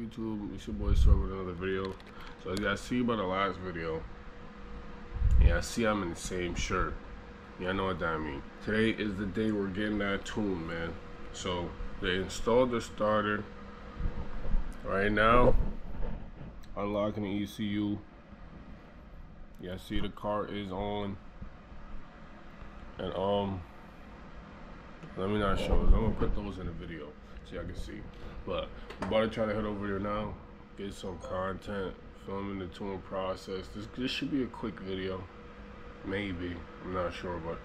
YouTube? It's your boy Sword with another video. So as you guys see by the last video, yeah, I see I'm in the same shirt. Yeah, I know what that means. Today is the day we're getting that tune, man. So they installed the starter. Right now, unlocking the ECU. Yeah, see the car is on. And let me not show those. I'm gonna put those in the video so y'all can see. But we're about to try to head over there now, get some content, filming the tune process. This should be a quick video, maybe. I'm not sure, but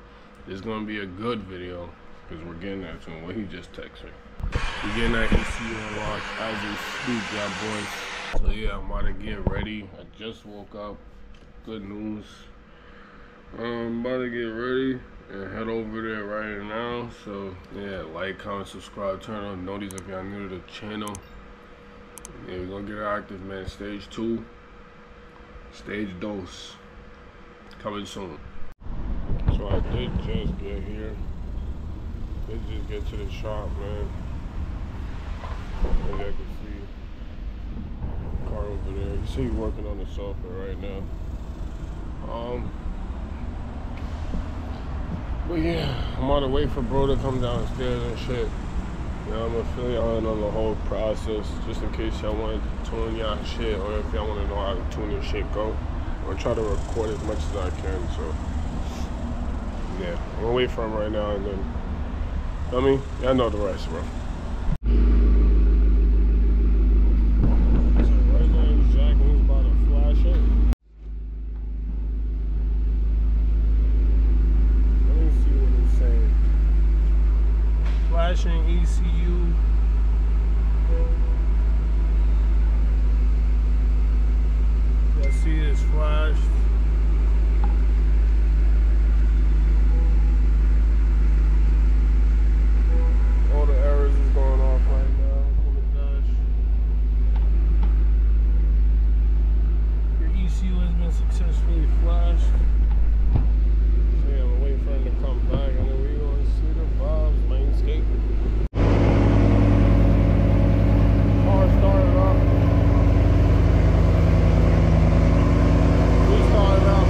it's gonna be a good video because we're getting that tune. Well, he just texted me. We're getting that ECU unlocked as we speak, y'all boys. So yeah, I'm about to get ready. I just woke up. Good news. I'm about to get ready and head over there right now. So yeah, like, comment, subscribe, turn on notifications if y'all new to the channel. Yeah, we're gonna get active, man. Stage 2, stage dose, coming soon. So I did just get here. Did just get to the shop, man. As y'all can see, car over there. You see he's working on the software right now. But yeah, I'm on the way for bro to come downstairs and shit. You know, I'm gonna fill y'all on the whole process, just in case y'all want to tune y'all shit, or if y'all want to know how to tune your shit go. I'm gonna try to record as much as I can, so yeah, I'm gonna wait for him right now, and then, I mean, y'all know the rest, bro. So right now he's jacking, he's about to flash it. Flashing ECU. Y'all see this flash? All the errors is going off right now on the dash. Your ECU has been successfully flashed. So yeah, I'm waiting for him to come back, and then we're going to see the vibes, landscape. Car started up. We started up.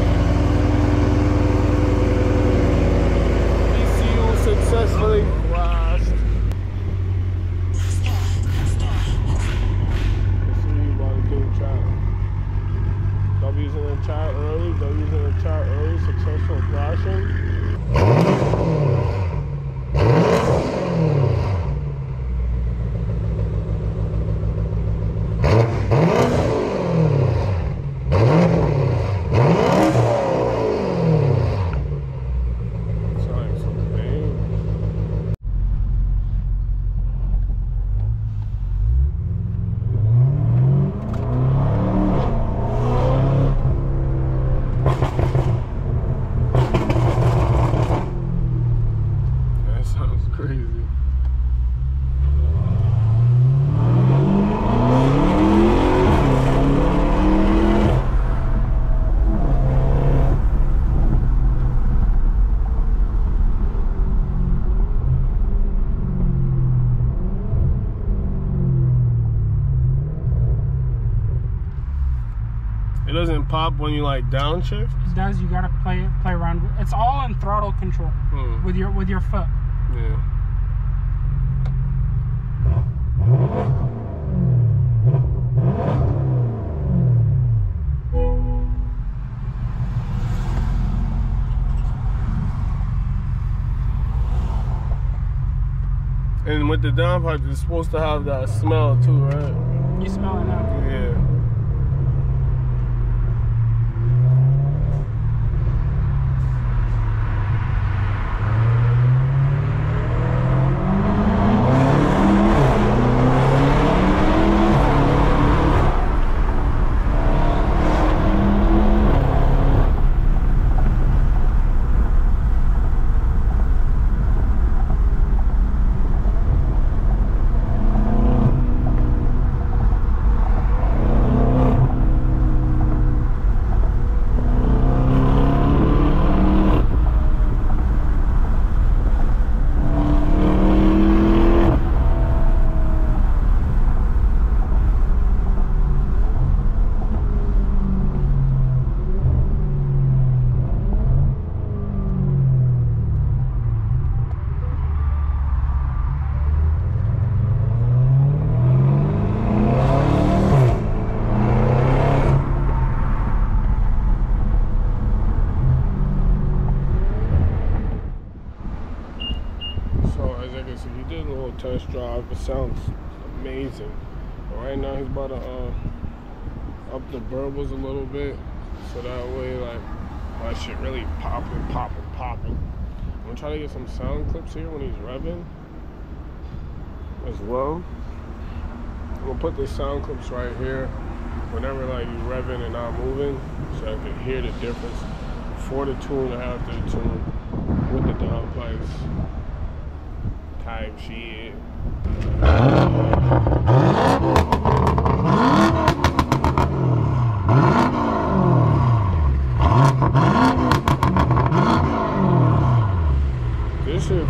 ECU successfully flashed. Let's see you about to do chat. W's in the chat early, W's in the chat early, successful flashing. It doesn't pop when you like downshift? It does. You gotta play around. It's all in throttle control with your foot. Yeah. And with the downpipe, it's supposed to have that smell too, right? You smell it now. Yeah. Right now he's about to up the burbles a little bit, so that way like that shit really popping. I'm gonna try to get some sound clips here when he's revving as well. I'm gonna put the sound clips right here whenever like he's revving and not moving, so I can hear the difference before the tune and after the tune with the downpipes type shit. This shit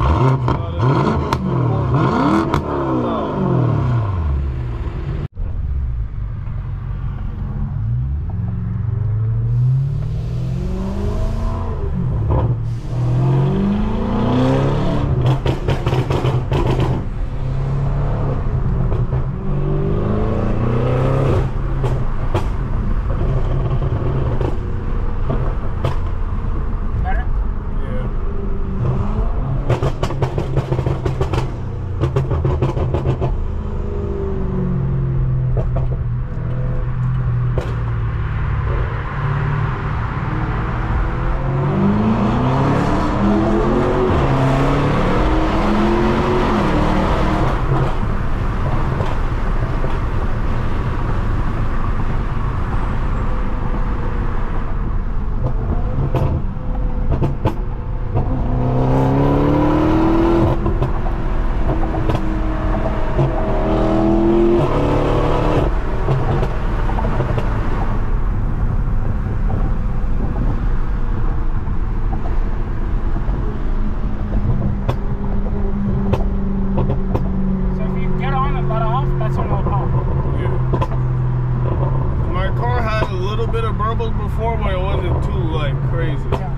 before, but it wasn't too like crazy. Yeah.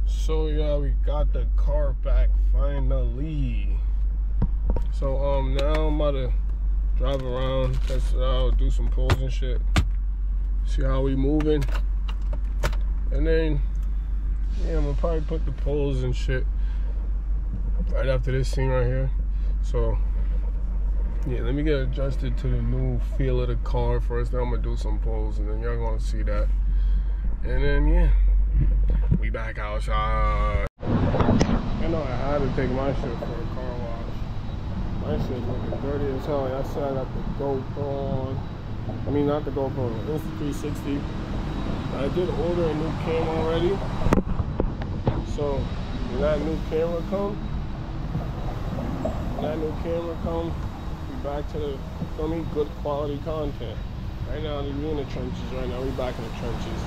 So yeah, we got the car back finally. So now I'm about to drive around, test it out, do some pulls and shit, see how we moving, and then yeah, I'm gonna probably put the pulls and shit right after this scene right here. So yeah, let me get adjusted to the new feel of the car first. Then I'm gonna do some pulls, and then y'all gonna see that. And then yeah, we back outside. I know I had to take my shit for a car wash. My shit's looking dirty as hell. I said I got the GoPro on. I mean, not the GoPro, the Insta360. I did order a new camera already. So when that new camera comes, we back to the, for me, good quality content. Right now, we in the trenches right now. We back in the trenches.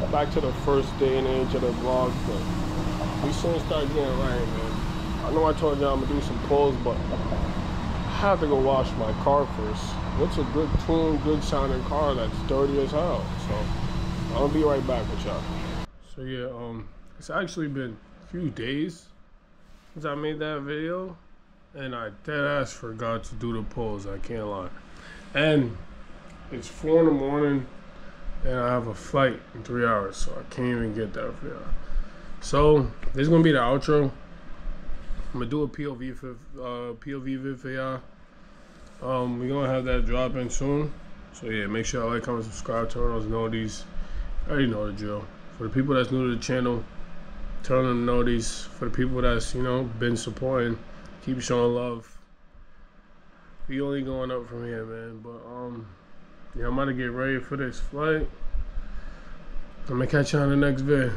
Back to the first day and age of the vlog, but we soon start getting right, man. I know I told y'all I'm gonna do some pulls, but I have to go wash my car first. What's a good tune, good sounding car that's dirty as hell? So I'll be right back with y'all. So yeah, it's actually been a few days since I made that video, and I deadass forgot to do the pulls. I can't lie. And it's 4 in the morning, and I have a flight in 3 hours, so I can't even get that for y'all. So this is gonna be the outro. I'm gonna do a POV vid for y'all. We're gonna have that dropping soon. So yeah, make sure y'all like, comment, subscribe, turn on those notifications. I already know the drill. For the people that's new to the channel, turn on the notifications. For the people that's, you know, been supporting, keep showing love. We only going up from here, man. But yeah, I'm about to get ready for this flight. I'm gonna catch you on the next vid.